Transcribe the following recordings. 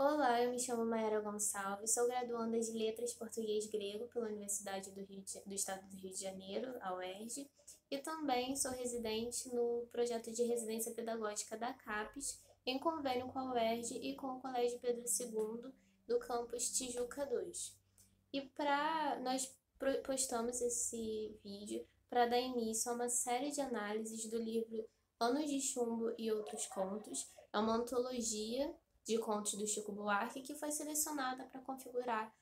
Olá, eu me chamo Mayara Gonçalves, sou graduanda de Letras Português Grego pela Universidade do Estado do Rio de Janeiro, a UERJ, e também sou residente no projeto de residência pedagógica da CAPES, em convênio com a UERJ e com o Colégio Pedro II do campus Tijuca 2. Nós postamos esse vídeo para dar início a uma série de análises do livro Anos de Chumbo e Outros Contos. É uma antologia de contos do Chico Buarque que foi selecionada para configurar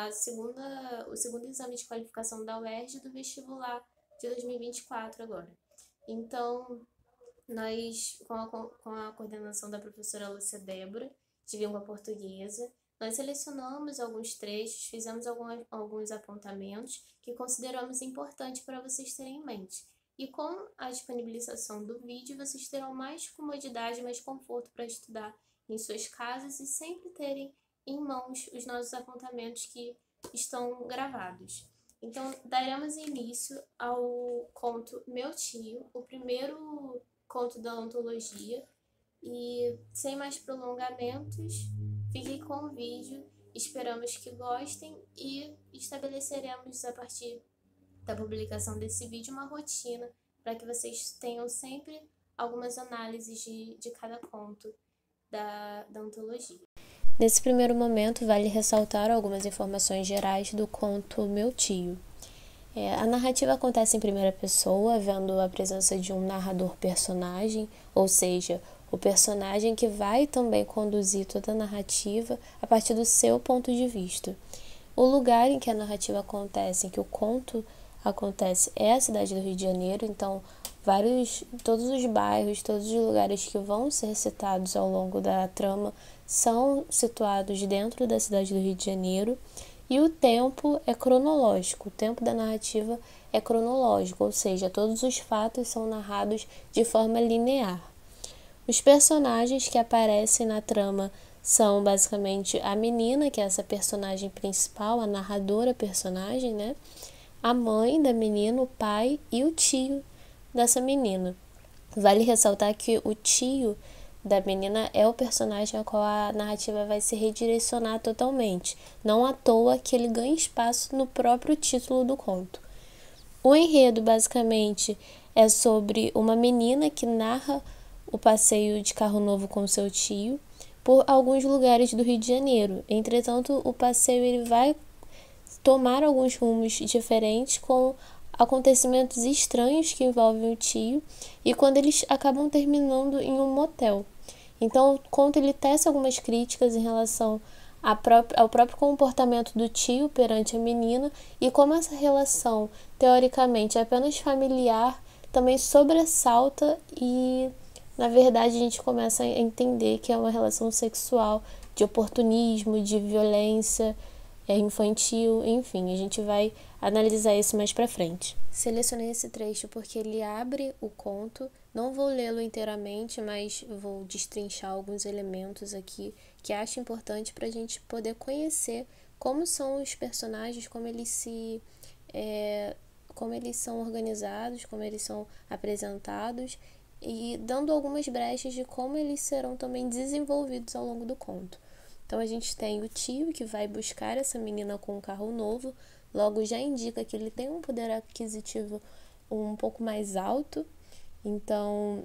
o segundo exame de qualificação da UERJ do vestibular de 2024 agora. Então, nós, com a coordenação da professora Lúcia Débora, de língua portuguesa, nós selecionamos alguns trechos, fizemos alguns apontamentos que consideramos importantes para vocês terem em mente. E com a disponibilização do vídeo, vocês terão mais comodidade, mais conforto para estudar em suas casas e sempre terem em mãos os nossos apontamentos que estão gravados. Então, daremos início ao conto Meu Tio, o primeiro conto da antologia. E sem mais prolongamentos, fiquem com o vídeo. Esperamos que gostem e estabeleceremos a partir da publicação desse vídeo uma rotina para que vocês tenham sempre algumas análises de cada conto da antologia. Nesse primeiro momento, vale ressaltar algumas informações gerais do conto Meu Tio. A narrativa acontece em primeira pessoa, havendo a presença de um narrador-personagem, ou seja, o personagem que vai também conduzir toda a narrativa a partir do seu ponto de vista. O lugar em que a narrativa acontece, em que o conto acontece, é a cidade do Rio de Janeiro, então todos os bairros, todos os lugares que vão ser citados ao longo da trama são situados dentro da cidade do Rio de Janeiro. E o tempo é cronológico, o tempo da narrativa é cronológico, ou seja, todos os fatos são narrados de forma linear. Os personagens que aparecem na trama são basicamente a menina, que é essa personagem principal, a narradora personagem, né? A mãe da menina, o pai e o tio dessa menina. Vale ressaltar que o tio da menina é o personagem ao qual a narrativa vai se redirecionar totalmente. Não à toa que ele ganha espaço no próprio título do conto. O enredo, basicamente, é sobre uma menina que narra o passeio de carro novo com seu tio por alguns lugares do Rio de Janeiro. Entretanto, o passeio ele vai tomar alguns rumos diferentes com acontecimentos estranhos que envolvem o tio e quando eles acabam terminando em um motel. Então, o conto ele tece algumas críticas em relação ao próprio comportamento do tio perante a menina e como essa relação, teoricamente, é apenas familiar, também sobressalta e, na verdade, a gente começa a entender que é uma relação sexual, de oportunismo, de violência infantil, enfim, a gente vai analisar isso mais pra frente. Selecionei esse trecho porque ele abre o conto. Não vou lê-lo inteiramente, mas vou destrinchar alguns elementos aqui que acho importante para a gente poder conhecer como são os personagens, como eles são organizados, como eles são apresentados e dando algumas brechas de como eles serão também desenvolvidos ao longo do conto. Então a gente tem o tio que vai buscar essa menina com um carro novo, logo já indica que ele tem um poder aquisitivo um pouco mais alto. Então,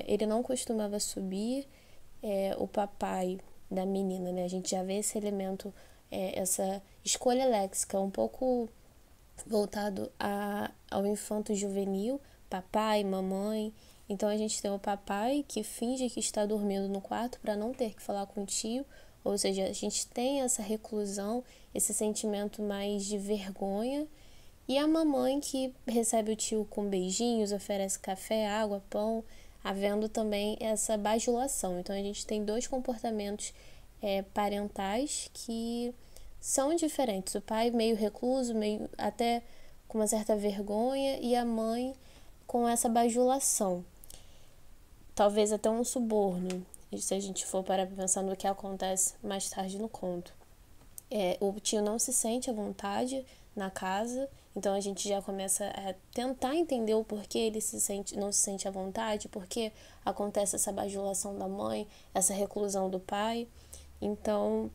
ele não costumava subir, o papai da menina, né? A gente já vê esse elemento, essa escolha léxica um pouco voltado ao infanto juvenil, papai, mamãe. Então, a gente tem o papai que finge que está dormindo no quarto para não ter que falar com o tio, ou seja, a gente tem essa reclusão, esse sentimento mais de vergonha. E a mamãe que recebe o tio com beijinhos, oferece café, água, pão, havendo também essa bajulação. Então a gente tem dois comportamentos parentais que são diferentes. O pai meio recluso, meio até com uma certa vergonha, e a mãe com essa bajulação. Talvez até um suborno, se a gente for para pensar no que acontece mais tarde no conto. O tio não se sente à vontade na casa, então a gente já começa a tentar entender o porquê ele não se sente à vontade, porque acontece essa bajulação da mãe, essa reclusão do pai. Então,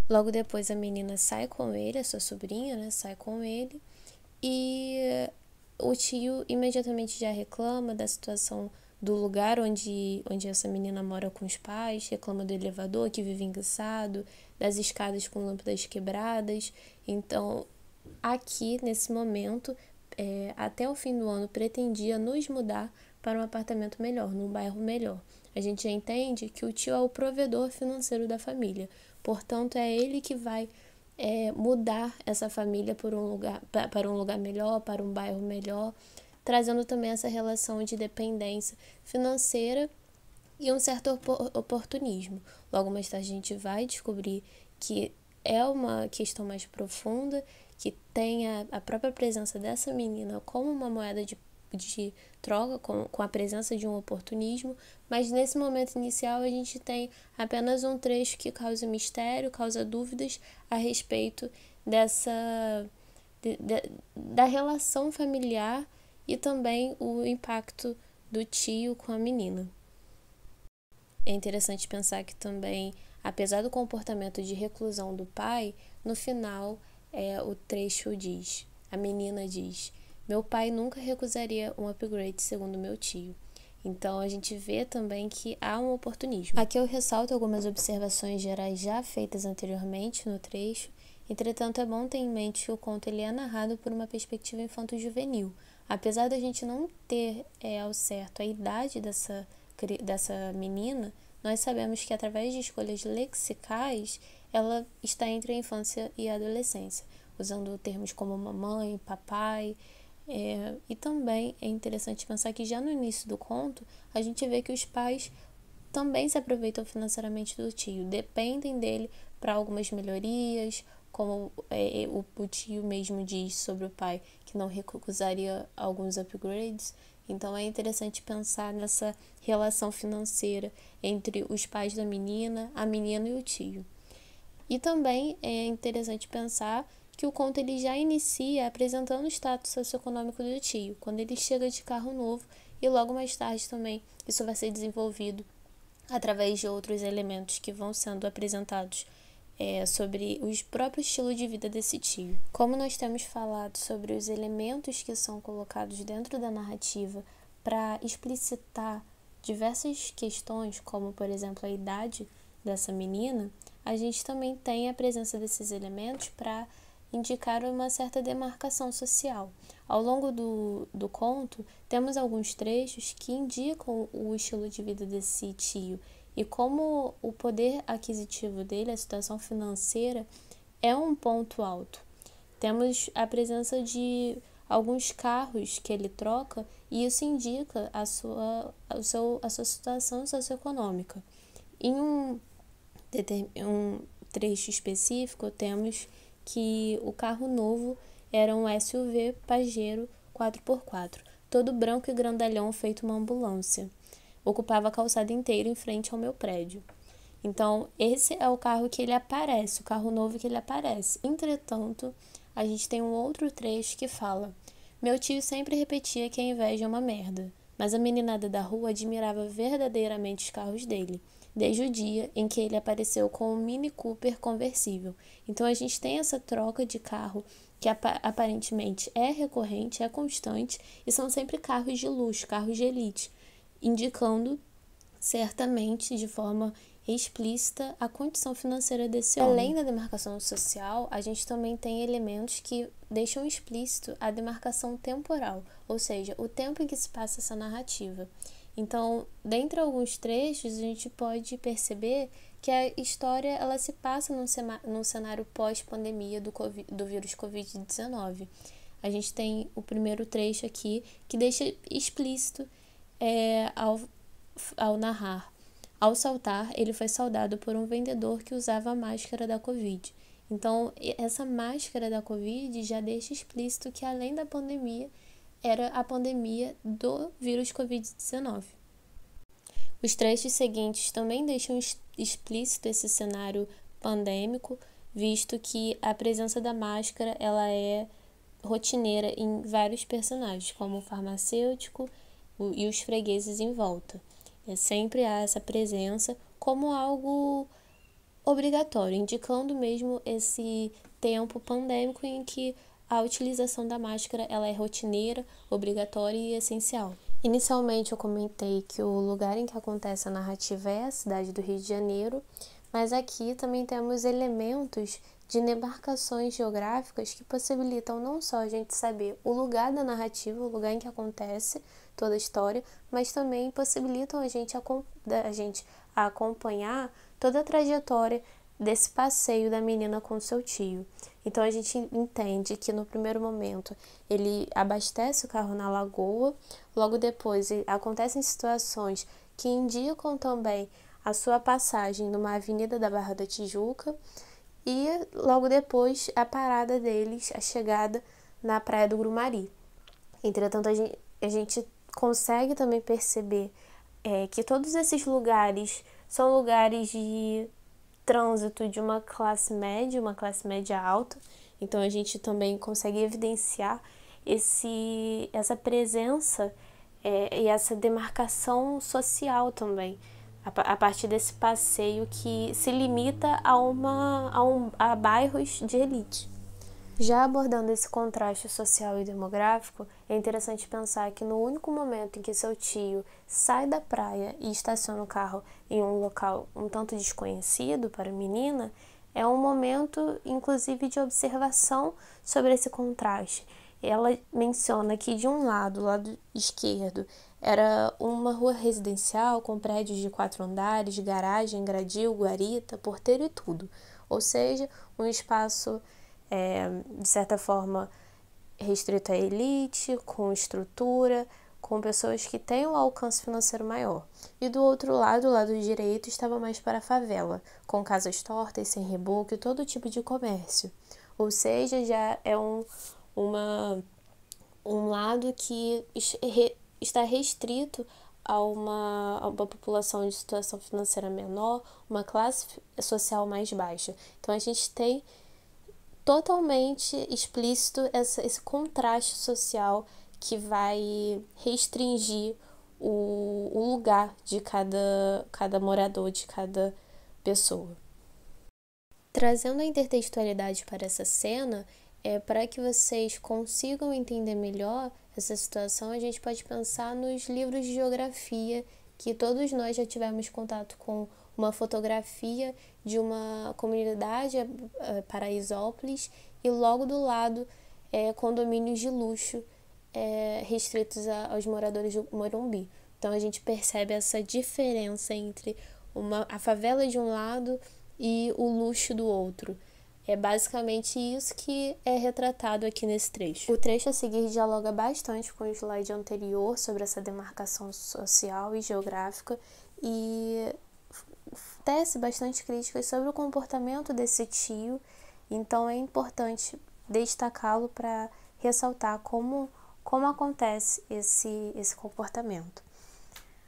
logo depois a menina sai com ele, a sua sobrinha, né, sai com ele, e o tio imediatamente já reclama da situação do lugar onde essa menina mora com os pais, reclama do elevador que vive enguiçado, das escadas com lâmpadas quebradas. Então, aqui, nesse momento, até o fim do ano, pretendia nos mudar para um apartamento melhor, num bairro melhor. A gente já entende que o tio é o provedor financeiro da família, portanto, é ele que vai mudar essa família para um lugar melhor, para um bairro melhor, trazendo também essa relação de dependência financeira e um certo oportunismo. Logo mais tarde a gente vai descobrir que é uma questão mais profunda, que tem a própria presença dessa menina como uma moeda de troca, com a presença de um oportunismo, mas nesse momento inicial a gente tem apenas um trecho que causa mistério, causa dúvidas a respeito da relação familiar e também o impacto do tio com a menina. É interessante pensar que também, apesar do comportamento de reclusão do pai, no final o trecho diz, a menina diz: meu pai nunca recusaria um upgrade segundo meu tio. Então a gente vê também que há um oportunismo. Aqui eu ressalto algumas observações gerais já feitas anteriormente no trecho. Entretanto, é bom ter em mente que o conto ele é narrado por uma perspectiva infanto-juvenil. Apesar da gente não ter ao certo a idade dessa menina, nós sabemos que através de escolhas lexicais, ela está entre a infância e a adolescência, usando termos como mamãe, papai. E também é interessante pensar que já no início do conto, a gente vê que os pais também se aproveitam financeiramente do tio, dependem dele para algumas melhorias, como o tio mesmo diz sobre o pai, que não recusaria alguns upgrades. Então é interessante pensar nessa relação financeira entre os pais da menina, a menina e o tio. E também é interessante pensar que o conto ele já inicia apresentando o status socioeconômico do tio, quando ele chega de carro novo, e logo mais tarde também isso vai ser desenvolvido através de outros elementos que vão sendo apresentados sobre o próprio estilo de vida desse tio. Como nós temos falado sobre os elementos que são colocados dentro da narrativa para explicitar diversas questões, como por exemplo a idade dessa menina, a gente também tem a presença desses elementos para indicar uma certa demarcação social. Ao longo do conto, temos alguns trechos que indicam o estilo de vida desse tio e como o poder aquisitivo dele, a situação financeira, é um ponto alto. Temos a presença de alguns carros que ele troca e isso indica a sua situação socioeconômica. Em um trecho específico, temos que o carro novo era um SUV Pajero 4x4, todo branco e grandalhão feito uma ambulância. Ocupava a calçada inteira em frente ao meu prédio. Então, esse é o carro que ele aparece, o carro novo que ele aparece. Entretanto, a gente tem um outro trecho que fala: meu tio sempre repetia que a inveja é uma merda, mas a meninada da rua admirava verdadeiramente os carros dele, desde o dia em que ele apareceu com um Mini Cooper conversível. Então, a gente tem essa troca de carro que aparentemente é recorrente, é constante, e são sempre carros de luxo, carros de elite, indicando certamente de forma explícita a condição financeira desse homem. Além da demarcação social, a gente também tem elementos que deixam explícito a demarcação temporal, ou seja, o tempo em que se passa essa narrativa. Então, dentre alguns trechos, a gente pode perceber que a história ela se passa num cenário pós-pandemia do vírus Covid-19. A gente tem o primeiro trecho aqui que deixa explícito ao narrar. Ao saltar, ele foi saudado por um vendedor que usava a máscara da Covid. Então, essa máscara da Covid já deixa explícito que, além da pandemia, era a pandemia do vírus Covid-19. Os trechos seguintes também deixam explícito esse cenário pandêmico, visto que a presença da máscara ela é rotineira em vários personagens, como o farmacêutico e os fregueses em volta. Sempre há essa presença como algo obrigatório, indicando mesmo esse tempo pandêmico em que a utilização da máscara ela é rotineira, obrigatória e essencial. Inicialmente eu comentei que o lugar em que acontece a narrativa é a cidade do Rio de Janeiro, mas aqui também temos elementos de demarcações geográficas que possibilitam não só a gente saber o lugar da narrativa, o lugar em que acontece toda a história, mas também possibilitam a gente acompanhar toda a trajetória desse passeio da menina com seu tio. Então a gente entende que no primeiro momento ele abastece o carro na lagoa, logo depois acontecem situações que indicam também a sua passagem numa avenida da Barra da Tijuca e logo depois a parada deles, a chegada na Praia do Grumari. Entretanto, a gente consegue também perceber que todos esses lugares são lugares de trânsito de uma classe média alta, então a gente também consegue evidenciar essa presença e essa demarcação social também, a partir desse passeio que se limita a bairros de elite. Já abordando esse contraste social e demográfico, é interessante pensar que no único momento em que seu tio sai da praia e estaciona o carro em um local um tanto desconhecido para a menina, é um momento, inclusive, de observação sobre esse contraste. Ela menciona que de um lado, o lado esquerdo, era uma rua residencial com prédios de 4 andares, garagem, gradil, guarita, porteiro e tudo. Ou seja, um espaço de certa forma restrito à elite, com estrutura, com pessoas que têm um alcance financeiro maior. E do outro lado, o lado direito, estava mais para a favela, com casas tortas, sem reboco e todo tipo de comércio. Ou seja, já é um lado que está restrito a uma população de situação financeira menor, uma classe social mais baixa. Então a gente tem totalmente explícito esse contraste social que vai restringir o lugar de cada morador, de cada pessoa. Trazendo a intertextualidade para essa cena, para que vocês consigam entender melhor essa situação, a gente pode pensar nos livros de geografia, que todos nós já tivemos contato com uma fotografia de uma comunidade, Paraisópolis, e logo do lado condomínios de luxo restritos aos moradores do Morumbi. Então a gente percebe essa diferença entre a favela de um lado e o luxo do outro. É basicamente isso que é retratado aqui nesse trecho. O trecho a seguir dialoga bastante com o slide anterior sobre essa demarcação social e geográfica e tece bastante críticas sobre o comportamento desse tio, então é importante destacá-lo para ressaltar como acontece esse comportamento.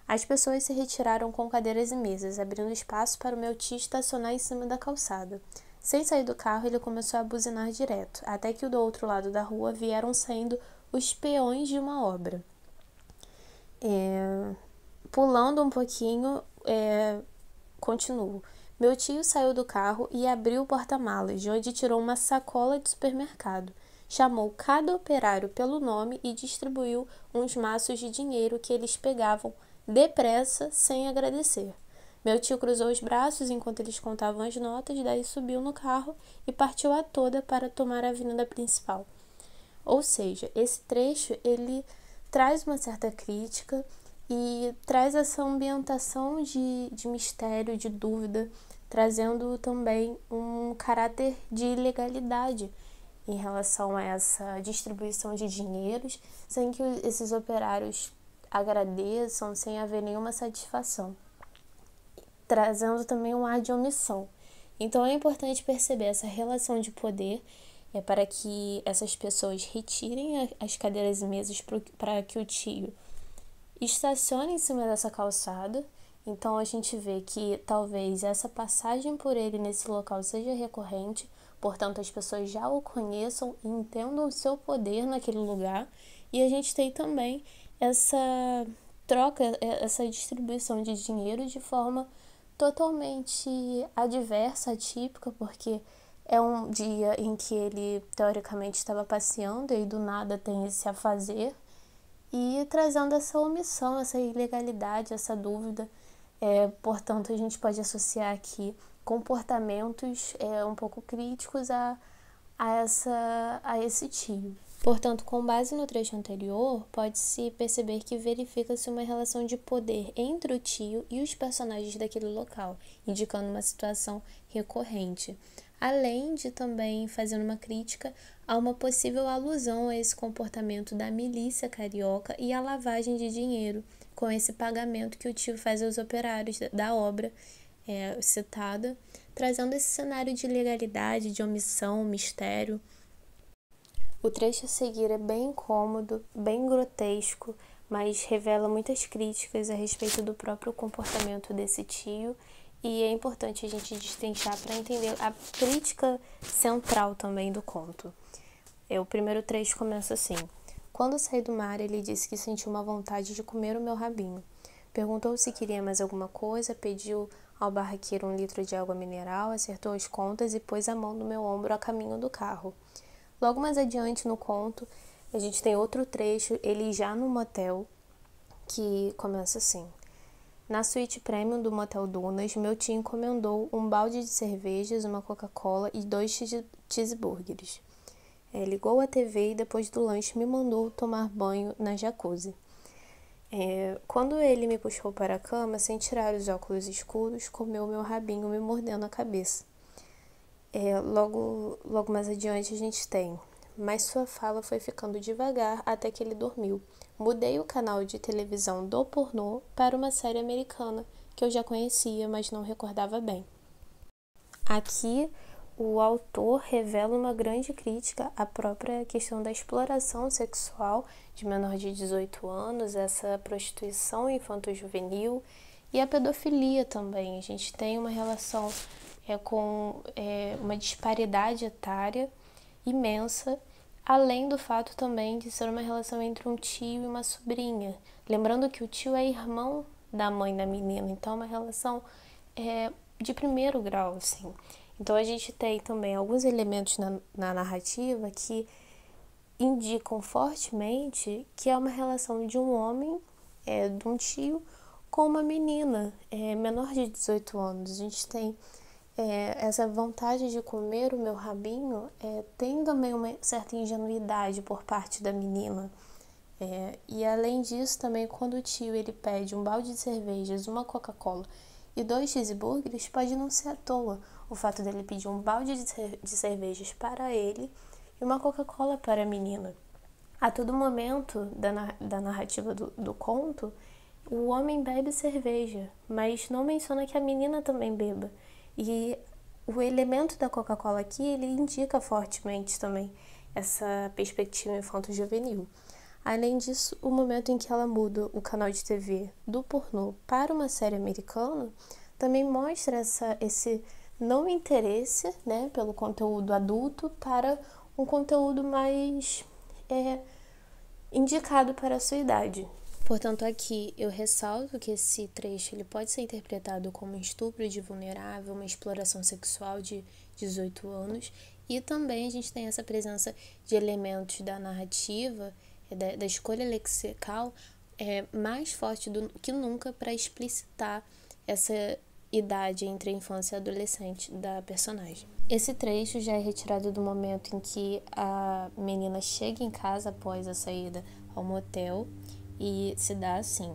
As pessoas se retiraram com cadeiras e mesas, abrindo espaço para o meu tio estacionar em cima da calçada. Sem sair do carro, ele começou a buzinar direto, até que do outro lado da rua vieram saindo os peões de uma obra. Pulando um pouquinho, continuo. Meu tio saiu do carro e abriu o porta-malas, de onde tirou uma sacola de supermercado. Chamou cada operário pelo nome e distribuiu uns maços de dinheiro que eles pegavam depressa, sem agradecer. Meu tio cruzou os braços enquanto eles contavam as notas, daí subiu no carro e partiu a toda para tomar a avenida principal. Ou seja, esse trecho ele traz uma certa crítica e traz essa ambientação de mistério, de dúvida, trazendo também um caráter de ilegalidade em relação a essa distribuição de dinheiros, sem que esses operários agradeçam, sem haver nenhuma satisfação, trazendo também um ar de omissão. Então é importante perceber essa relação de poder para que essas pessoas retirem as cadeiras e mesas para que o tio estacione em cima dessa calçada. Então a gente vê que talvez essa passagem por ele nesse local seja recorrente, portanto as pessoas já o conheçam e entendam o seu poder naquele lugar, e a gente tem também essa troca, essa distribuição de dinheiro de forma totalmente adversa, atípica, porque é um dia em que ele teoricamente estava passeando e do nada tem esse afazer e trazendo essa omissão, essa ilegalidade, essa dúvida. Portanto, a gente pode associar aqui comportamentos um pouco críticos a esse tio. Portanto, com base no trecho anterior, pode-se perceber que verifica-se uma relação de poder entre o tio e os personagens daquele local, indicando uma situação recorrente, além de também fazendo uma crítica a uma possível alusão a esse comportamento da milícia carioca e a lavagem de dinheiro, com esse pagamento que o tio faz aos operários da obra citada, trazendo esse cenário de ilegalidade, de omissão, mistério. O trecho a seguir é bem incômodo, bem grotesco, mas revela muitas críticas a respeito do próprio comportamento desse tio, e é importante a gente destrinchar para entender a crítica central também do conto. O primeiro trecho começa assim: quando saí do mar, ele disse que sentiu uma vontade de comer o meu rabinho. Perguntou se queria mais alguma coisa, pediu ao barraqueiro 1 litro de água mineral, acertou as contas e pôs a mão no meu ombro a caminho do carro. Logo mais adiante no conto, a gente tem outro trecho, ele já no motel, que começa assim: na suíte premium do Motel Dunas, meu tio encomendou um balde de cervejas, uma Coca-Cola e 2 cheeseburgers. Ligou a TV e depois do lanche me mandou tomar banho na jacuzzi. Quando ele me puxou para a cama, sem tirar os óculos escuros, comeu meu rabinho me mordendo a cabeça. Logo mais adiante a gente tem: mas sua fala foi ficando devagar até que ele dormiu. Mudei o canal de televisão do pornô para uma série americana que eu já conhecia, mas não recordava bem. Aqui, o autor revela uma grande crítica à própria questão da exploração sexual de menor de 18 anos, essa prostituição infanto-juvenil e a pedofilia também. A gente tem uma relação com uma disparidade etária imensa, além do fato também de ser uma relação entre um tio e uma sobrinha. Lembrando que o tio é irmão da mãe da menina, então é uma relação de primeiro grau, assim. Então a gente tem também alguns elementos na narrativa que indicam fortemente que é uma relação de um homem, de um tio, com uma menina menor de 18 anos. A gente tem essa vontade de comer o meu rabinho, tem também uma certa ingenuidade por parte da menina. E além disso, também quando o tio ele pede um balde de cervejas, uma Coca-Cola e 2 cheeseburgers, pode não ser à toa o fato dele pedir um balde de cervejas para ele e uma Coca-Cola para a menina. A todo momento da narrativa do conto, o homem bebe cerveja, mas não menciona que a menina também beba. E o elemento da Coca-Cola aqui, ele indica fortemente também essa perspectiva infanto-juvenil. Além disso, o momento em que ela muda o canal de TV do pornô para uma série americana também mostra esse não interesse, né, pelo conteúdo adulto para um conteúdo mais indicado para a sua idade. Portanto, aqui eu ressalto que esse trecho ele pode ser interpretado como um estupro de vulnerável, uma exploração sexual de 18 anos, e também a gente tem essa presença de elementos da narrativa, da escolha lexical, mais forte que nunca para explicitar essa idade entre a infância e a adolescente da personagem. Esse trecho já é retirado do momento em que a menina chega em casa após a saída ao motel e se dá assim: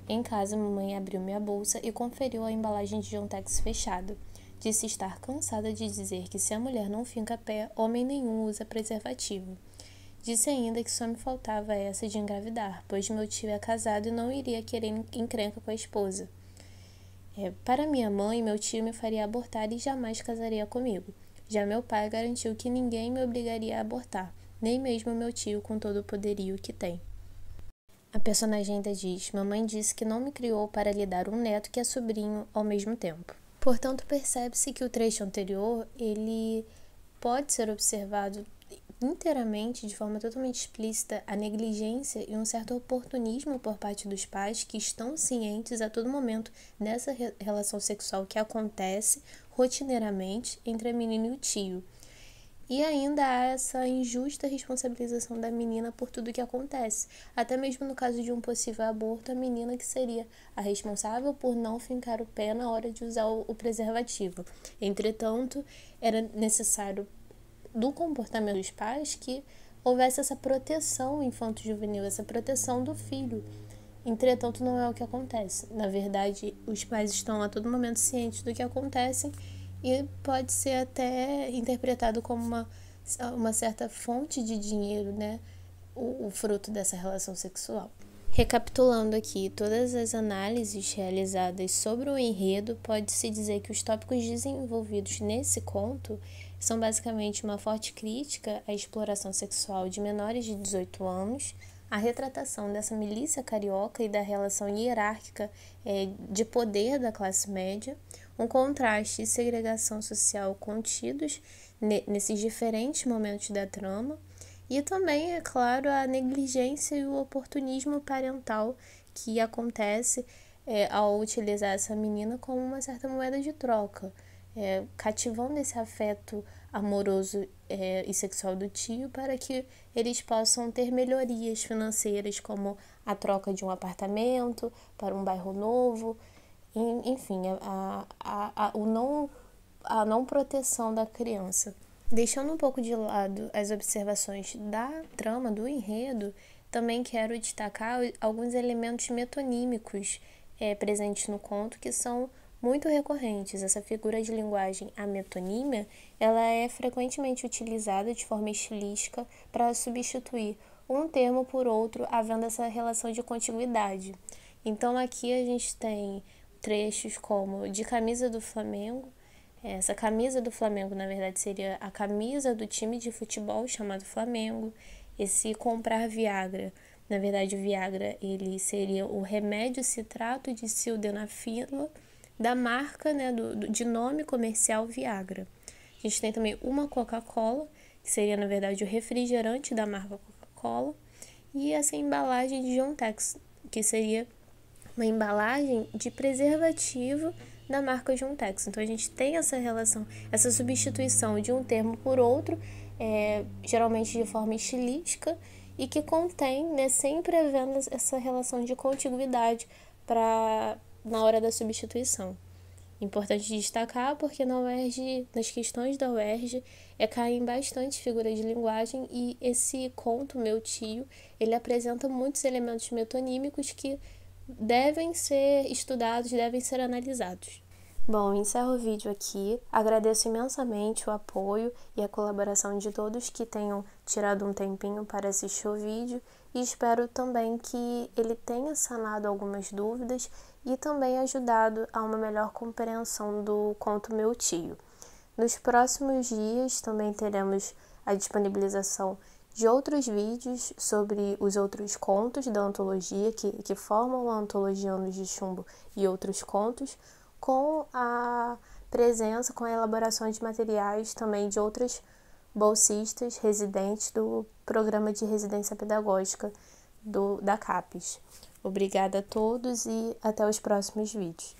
em casa, mamãe abriu minha bolsa e conferiu a embalagem de Jontex fechada. Disse estar cansada de dizer que se a mulher não finca a pé, homem nenhum usa preservativo. Disse ainda que só me faltava essa de engravidar, pois meu tio é casado e não iria querer encrenca com a esposa. Para minha mãe, meu tio me faria abortar e jamais casaria comigo. Já meu pai garantiu que ninguém me obrigaria a abortar, nem mesmo meu tio com todo o poderio que tem. A personagem ainda diz: mamãe disse que não me criou para lhe dar um neto que é sobrinho ao mesmo tempo. Portanto, percebe-se que o trecho anterior ele pode ser observado inteiramente, de forma totalmente explícita, a negligência e um certo oportunismo por parte dos pais que estão cientes a todo momento dessa relação sexual que acontece rotineiramente entre a menina e o tio. E ainda há essa injusta responsabilização da menina por tudo que acontece. Até mesmo no caso de um possível aborto, a menina que seria a responsável por não fincar o pé na hora de usar o preservativo. Entretanto, era necessário do comportamento dos pais que houvesse essa proteção infanto-juvenil, essa proteção do filho. Entretanto, não é o que acontece. Na verdade, os pais estão a todo momento cientes do que acontece e pode ser até interpretado como uma certa fonte de dinheiro, né? O fruto dessa relação sexual. Recapitulando aqui todas as análises realizadas sobre o enredo, pode-se dizer que os tópicos desenvolvidos nesse conto são basicamente uma forte crítica à exploração sexual de menores de 18 anos, a retratação dessa milícia carioca e da relação hierárquica de poder da classe média, um contraste e segregação social contidos nesses diferentes momentos da trama, e também, é claro, a negligência e o oportunismo parental que acontece ao utilizar essa menina como uma certa moeda de troca, cativando esse afeto amoroso e sexual do tio para que eles possam ter melhorias financeiras, como a troca de um apartamento para um bairro novo, enfim, a não proteção da criança. Deixando um pouco de lado as observações da trama, do enredo, também quero destacar alguns elementos metonímicos presentes no conto que são muito recorrentes. Essa figura de linguagem, a metonímia, ela é frequentemente utilizada de forma estilística para substituir um termo por outro, havendo essa relação de contiguidade. Então aqui a gente tem trechos como de camisa do Flamengo. Essa camisa do Flamengo, na verdade, seria a camisa do time de futebol chamado Flamengo. Esse comprar Viagra, na verdade, o Viagra ele seria o remédio citrato de sildenafila da marca, né, de nome comercial Viagra. A gente tem também uma Coca-Cola, que seria, na verdade, o refrigerante da marca Coca-Cola. E essa embalagem de John Tex, que seria uma embalagem de preservativo da marca Juntex. Então a gente tem essa relação, essa substituição de um termo por outro, geralmente de forma estilística, e que contém, né, sempre havendo essa relação de contiguidade na hora da substituição. Importante destacar porque na UERJ, nas questões da UERJ, caem bastante figuras de linguagem e esse conto, Meu Tio, ele apresenta muitos elementos metonímicos que devem ser estudados, devem ser analisados. Bom, encerro o vídeo aqui. Agradeço imensamente o apoio e a colaboração de todos que tenham tirado um tempinho para assistir o vídeo e espero também que ele tenha sanado algumas dúvidas e também ajudado a uma melhor compreensão do conto Meu Tio. Nos próximos dias também teremos a disponibilização de outros vídeos sobre os outros contos da antologia que formam a antologia Anos de Chumbo e outros contos, com a presença, com a elaboração de materiais também de outras bolsistas residentes do programa de residência pedagógica da CAPES. Obrigada a todos e até os próximos vídeos.